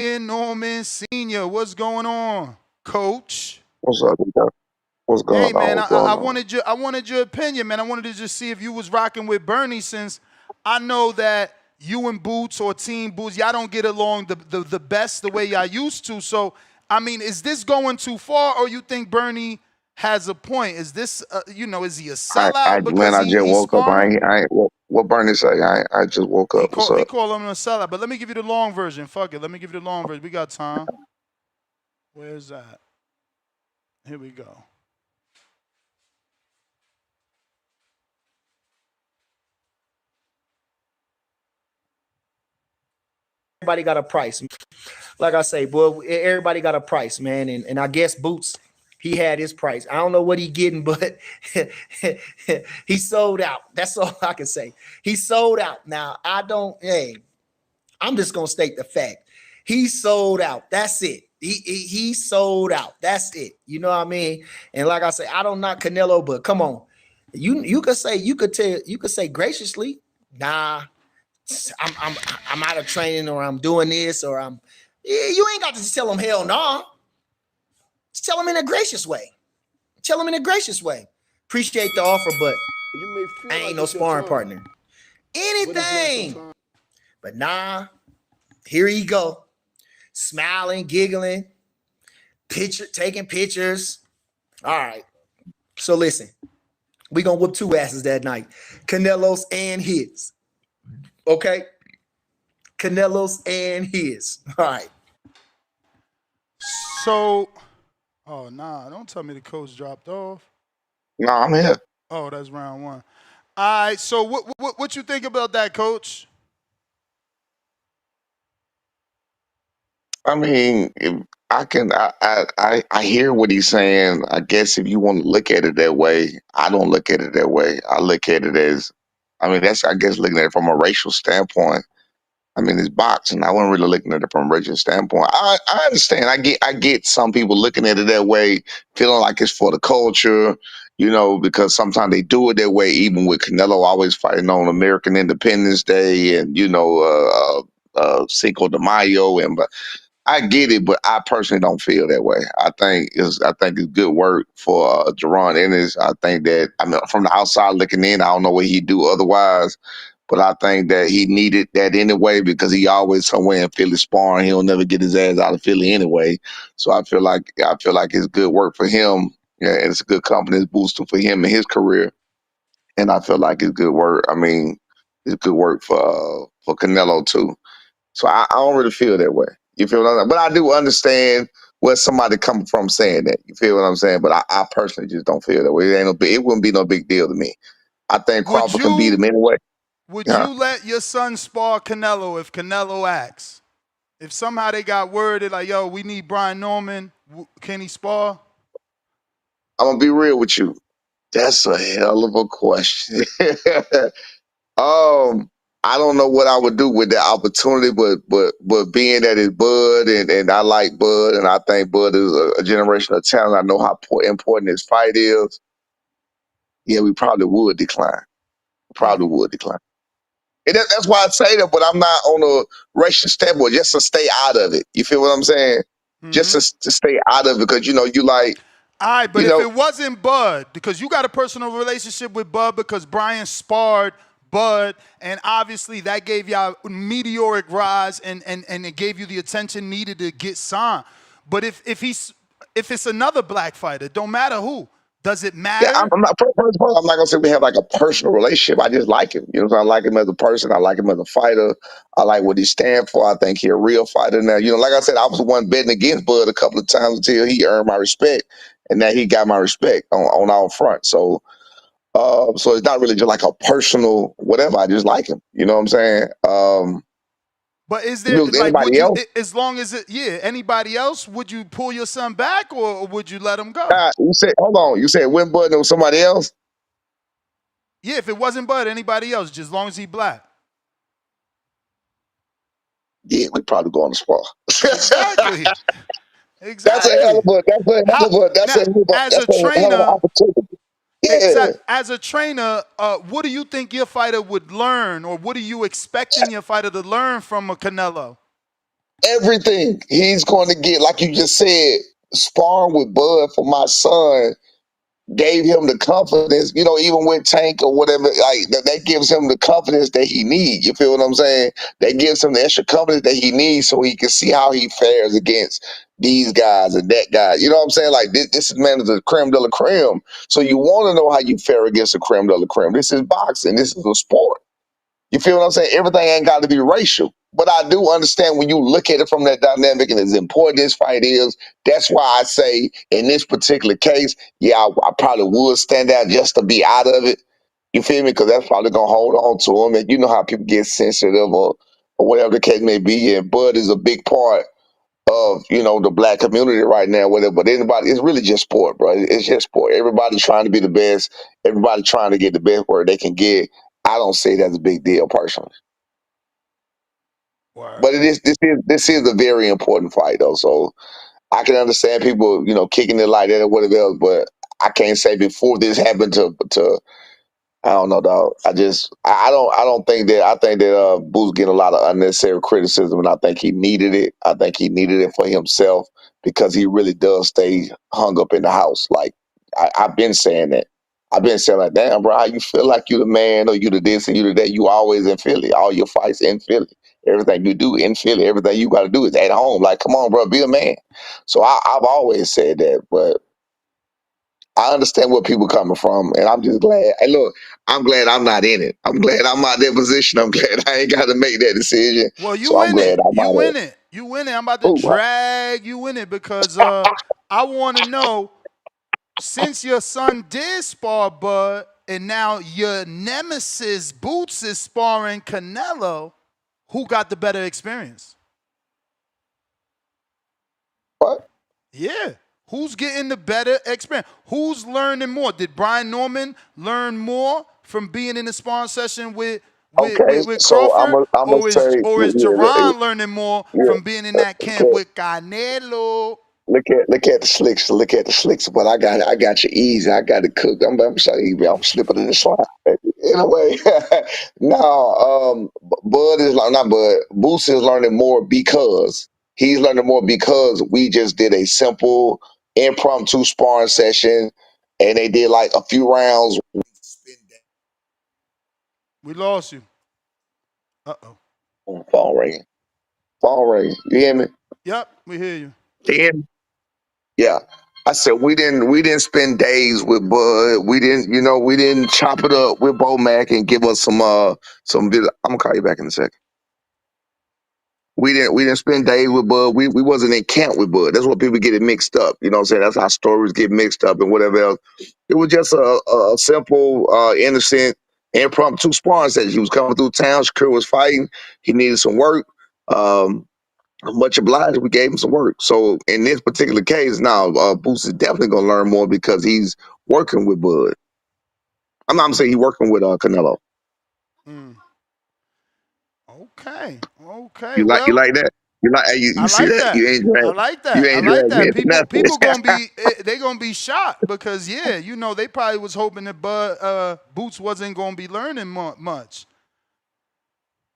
Norman Sr., what's going on, Coach? What's up, Nico? What's Hey going on? man, What's going I on? wanted your opinion, man. I wanted to just see if you was rocking with Bernie, since I know that you and Boots or Team Boots, y'all don't get along the best the way y'all used to. So I mean, is this going too far, or you think Bernie has a point? Is this is he a sellout Man, because I just he's woke up. sparring? What Bernie say? I just woke He up. What's call he up? call him a sellout, but let me give you the long version. Fuck it, let me give you the long version. We got time. Where's that? Here we go. Everybody got a price. Like I say, boy, everybody got a price, man. And I guess Boots, he had his price. I don't know what he getting, but he sold out. That's all I can say. He sold out. Now, I'm just gonna state the fact. He sold out. That's it. He sold out. That's it. You know what I mean? And like I say, I don't knock Canelo, but come on. You could say graciously, nah, I'm out of training, or I'm doing this, or you ain't got to just tell him hell no. Just tell him in a gracious way. Tell him in a gracious way. Appreciate the offer, but I ain't no sparring partner. Anything. But nah, here you go. Smiling, giggling, taking pictures. All right. So listen, we gonna whoop two asses that night. Canelo's and his. Okay? Canelo's and his. All right. So, oh nah, don't tell me the coach dropped off. No, I'm here. Oh, that's round one. All right. So what you think about that, Coach? I mean, if I can. I hear what he's saying. I guess if you want to look at it that way, I don't look at it that way. I look at it as, I mean, that's I guess looking at it from a racial standpoint. I mean, it's boxing. I wasn't really looking at it from a racial standpoint. I understand. I get some people looking at it that way, feeling like it's for the culture, because sometimes they do it that way. Even with Canelo always fighting on American Independence Day and Cinco de Mayo, and but I get it, but I personally don't feel that way. I think it's good work for Jerron Ennis. I think that, I mean, from the outside looking in, I don't know what he'd do otherwise. But I think that he needed that anyway because he always somewhere in Philly sparring. He'll never get his ass out of Philly anyway. So I feel like it's good work for him. Yeah, and it's a good confidence booster for him in his career. And I feel like it's good work. I mean, it's good work for Canelo too. So I don't really feel that way. You feel what I'm saying? But I do understand where somebody coming from saying that. You feel what I'm saying? But I personally just don't feel that way. It wouldn't be no big deal to me. I think Would Crawford can beat you him anyway. would Yeah. you let your son spar Canelo if Canelo asks? If somehow they got worded like, yo, we need Brian Norman, can he spar? I'm gonna be real with you. That's a hell of a question. um, I don't know what I would do with that opportunity, but being that it's Bud and I like Bud and I think Bud is a generational talent. I know how important his fight is. Yeah, we probably would decline. Hmm. Probably would decline. And that's why I say that, but I'm not on a racial standpoint just to stay out of it. You feel what I'm saying? Just Mm-hmm. to stay out of it because you like All right, but you if know it wasn't Bud, because you got a personal relationship with Bud because Brian sparred Bud, and obviously that gave y'all meteoric rise and it gave you the attention needed to get signed. But if it's another black fighter, don't matter who, does it Yeah, I'm, matter? I'm not. First of all, I'm not gonna say we have like a personal relationship. I just like him. I like him as a person. I like him as a fighter. I like what he stands for. I think he's a real fighter. Now, like I said, I was the one betting against Bud a couple of times until he earned my respect, and now he got my respect on all fronts. So it's not really just like a personal whatever. I just like him. You know what I'm saying? But is If there it was like would anybody you else, as long as it anybody else would you pull your son back or would you let him go? you said, hold on. You said when Bud was somebody else. Yeah, if it wasn't Bud, anybody else, just as long as he black. Yeah, we probably go on the spot. Exactly. That's a hell Exactly. of a. That's a hell How of a. That's now a. as a That's a hell of an trainer, opportunity. Yeah. exact as a trainer, what do you think your fighter would learn, or what are you expecting your fighter to learn from a Canelo? everything. He's going to get, like you just said, sparring with Bud for my son gave him the confidence, even with Tank or whatever, like that gives him the confidence that he needs. You feel what I'm saying? That gives him the extra confidence that he needs so he can see how he fares against these guys and that guy. You know what I'm saying? Like this man is a creme de la creme. So you want to know how you fare against a creme de la creme. This is boxing. This is a sport. You feel what I'm saying? Everything ain't got to be racial. But I do understand when you look at it from that dynamic and as important this fight is, that's why I say in this particular case, yeah, I probably would stand out just to be out of it. You feel me? Because that's probably going to hold on to him. And you know how people get sensitive or whatever the case may be. And Bud is a big part of, the black community right now, whatever. But anybody, it's really just sport, bro. It's just sport. Everybody's trying to be the best. Everybody trying to get the best where they can get. I don't see it as a big deal personally. Word. But this is a very important fight though. So I can understand people, kicking it like that or whatever else, but I can't say before this happened to I don't know, dog. I don't think that. I think that Boo's getting a lot of unnecessary criticism, and I think he needed it. I think he needed it for himself because he really does stay hung up in the house. Like I've been saying that. I've been saying like, damn, bro, how you feel like you the man or you the this and you the that? You always in Philly. All your fights in Philly. Everything you do in Philly. Everything you got to do is at home. Like, come on, bro, be a man. So I've always said that, but I understand where people coming from, and I'm just glad. Hey, look, I'm glad I'm not in it. I'm glad I'm out that position. I'm glad I ain't got to make that decision. Well, So you I'm in it. glad I'm You out of in it. it. You in it. I'm about to Oh, drag you in it because I want to know, since your son did spar Bud and now your nemesis Boots is sparring Canelo, who got the better experience? what? Yeah. Who's getting the better experience? Who's learning more? Did Brian Norman learn more from being in the sparring session Okay, with so Crawford? I'm gonna say, Or is yeah, Jerron learning more yeah, from being in that camp okay. with Canelo? Look at the slicks. Look at the slicks. But I got you easy. I got it cooked. I'm sorry, I'm slipping in the slime. Anyway, no, Bud is like not Bud. Boost is learning more because he's learning more because we just did a simple impromptu sparring session, and they did like a few rounds. We lost you. Uh-oh. Phone ringing. Phone ringing. You hear me? Yep, we hear you. You hear me? Yeah. I said we didn't spend days with Bud. We didn't chop it up with Bo Mac and give us some I'm gonna call you back in a second. We didn't spend days with Bud. We wasn't in camp with Bud. That's what people get it mixed up. You know what I'm saying? That's how stories get mixed up and whatever else. It was just a simple, innocent, impromptu sparring session. He was coming through town. Shakur was fighting. He needed some work. Um, much obliged. We gave him some work. So in this particular case, now Boost is definitely gonna learn more because he's working with Bud. I'm saying he's working with Canelo. Mm. Okay. Okay. You Well, like that? You I see like that? that. You ain't drag I like you that. I ain't like drag me that. into People nothing. gonna be they gonna be shocked because yeah, they probably was hoping that Boots wasn't gonna be learning much.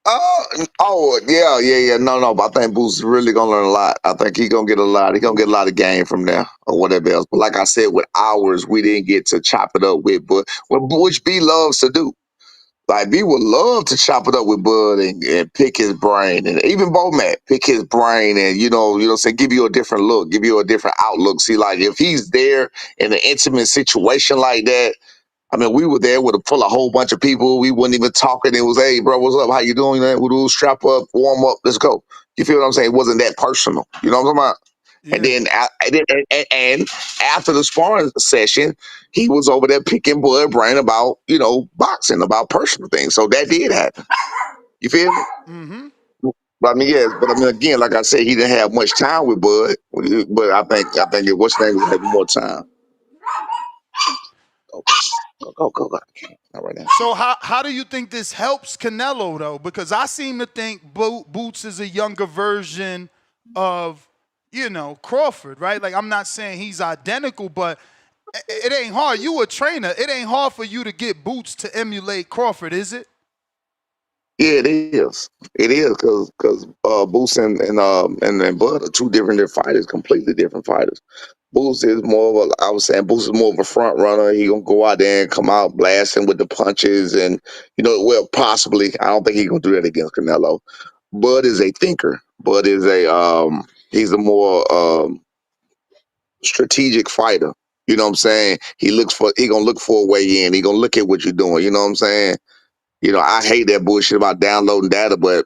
Oh yeah. No, but I think Boost is really gonna learn a lot. I think he's gonna get a lot. He's gonna get a lot of game from there or whatever else. But like I said, with ours, we didn't get to chop it up with, but which B loves to do. Like B would love to chop it up with Bud and pick his brain, and even Bo Mac pick his brain, and say give you a different look, give you a different outlook. See, like if he's there in an intimate situation like that, I mean, we were there with a whole bunch of people. We wasn't even talking. It was, hey, bro, what's up? How you doing? We'll do strap up, warm up, let's go. You feel what I'm saying? It wasn't that personal. You know what I'm talking about? And Yeah. then, and after the sparring session, he was over there picking Bud brain about, boxing, about personal things. So that did happen. You feel me? Mm-hmm. But I mean, yes. But I mean, again, like I said, he didn't have much time with Bud. But I think it was name was having more time. Go, go. Not right now. So how do you think this helps Canelo though? Because I seem to think Boots is a younger version of Crawford, right? Like I'm not saying he's identical, but it ain't hard. You a trainer. It ain't hard for you to get Boots to emulate Crawford, is it? Yeah, it is. It is because Boots and Bud are two different fighters, completely different fighters. Boots is more of a, I was saying, Boots is more of a front runner. He gonna go out there and come out blasting with the punches, and well, possibly. I don't think he gonna do that against Canelo. Bud is a thinker. Bud is he's a more strategic fighter. You know what I'm saying? He gonna look for a way in. He gonna look at what you're doing. You know what I'm saying? I hate that bullshit about downloading data, but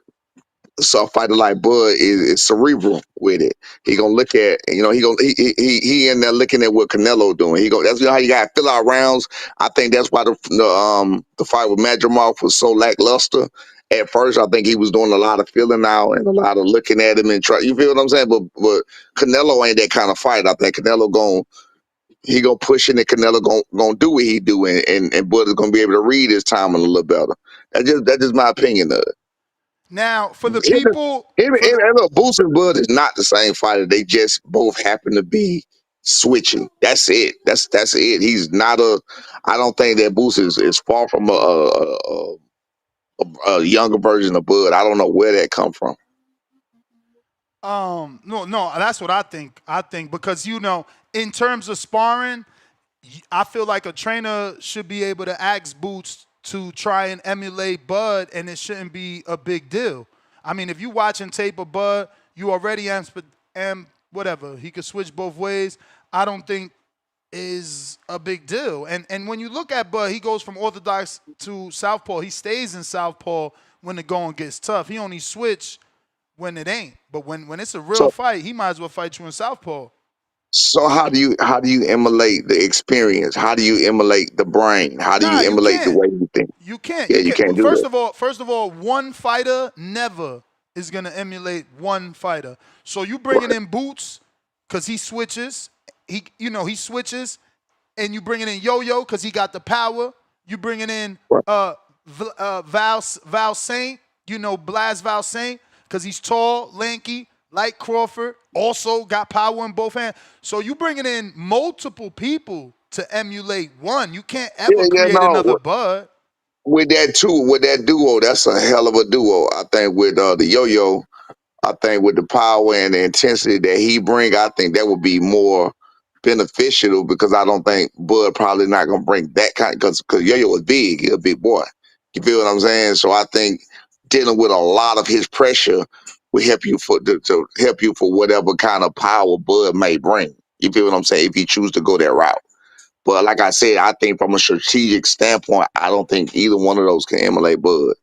so a fighter like Bud is cerebral with it. He gonna look at, he in there looking at what Canelo doing. That's how you got to fill out rounds. I think that's why the fight with Madrimov was so lackluster. At first, I think he was doing a lot of filling out and a lot of looking at him and try. You feel what I'm saying? But Canelo ain't that kind of fight. I think Canelo gonna push it, and Canelo gonna do what he do, and Bud is gonna be able to read his time a little better. That's just my opinion of it. Now, for the Him, people, him, for the and look, Boots and Bud is not the same fighter. They just both happen to be switching. That's it. That's it. He's not a. I don't think that Boots is far from a younger version of Bud. I don't know where that come from. no, that's what I think. I think because in terms of sparring, I feel like a trainer should be able to ask Boots to try and emulate Bud, and it shouldn't be a big deal. I mean, if you watching tape of Bud, you already am whatever. He could switch both ways. I don't think is a big deal. And when you look at Bud, he goes from orthodox to southpaw. He stays in southpaw when the going gets tough. He only switch when it ain't. But when it's a real So fight, he might as well fight you in southpaw. so how do you emulate the experience? How do you emulate the brain? How do Nah, you you emulate the can't. way you think? You can't. Yeah, You you can't. can't do First that. of all, one fighter never is gonna emulate one fighter. So you bringing Right. in Boots because he switches. He switches, and you bringing in Yo-Yo because he got the power. You bringing in Right. Val Saint. Blas Val Saint because he's tall, lanky, like Crawford. Also got power in both hands. So you bringing in multiple people to emulate one. You can't ever Yeah, yeah, create another no. Bud. With that duo, that's a hell of a duo. I think with the Yo-Yo, I think with the power and the intensity that he bring, I think that would be more beneficial because I don't think Bud probably not gonna bring that kind because Yo-Yo is big, he's a big boy. You feel what I'm saying? So I think dealing with a lot of his pressure will help you to help you for whatever kind of power Bud may bring. You feel what I'm saying? If you choose to go that route. But like I said, I think from a strategic standpoint, I don't think either one of those can emulate Bud.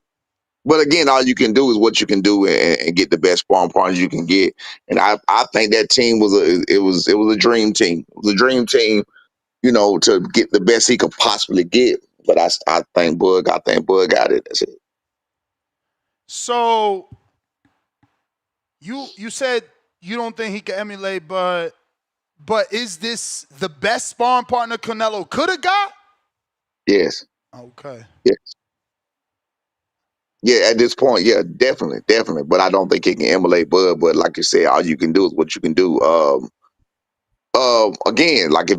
But again, all you can do is what you can do and get the best sparring partners you can get. And I think that team was a dream team. It was a dream team, to get the best he could possibly get. But I think Bud got it. That's it. So you said you don't think he can emulate, but is this the best sparring partner Canelo could have got? Yes. Okay. Yeah. Yeah, at this point, yeah, definitely, definitely. But I don't think he can emulate Bud. But like you said, all you can do is what you can do. Again, like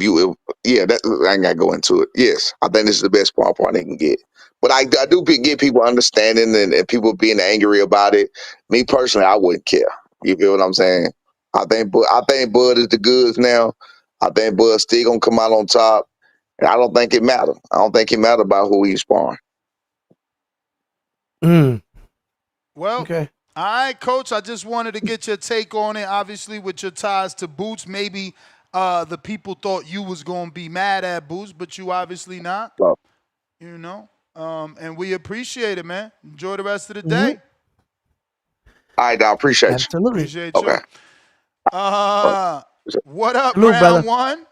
yeah, that I ain't gotta go into it. Yes, I think this is the best part they can get. But I do get people understanding and people being angry about it. Me personally, I wouldn't care. You feel what I'm saying? I think Bud is the goods now. I think Bud's still gonna come out on top, and I don't think it matter. I don't think it matter about who he's sparring. Mm, Well, okay. all right, Coach. I just wanted to get your take on it. Obviously, with your ties to Boots, maybe the people thought you was gonna be mad at Boots, but you obviously not. So, And we appreciate it, man. Enjoy the rest of the Hmm. day. all right, I appreciate you. Absolutely. Appreciate Okay. you. All right. What up, Salute, round brother. one?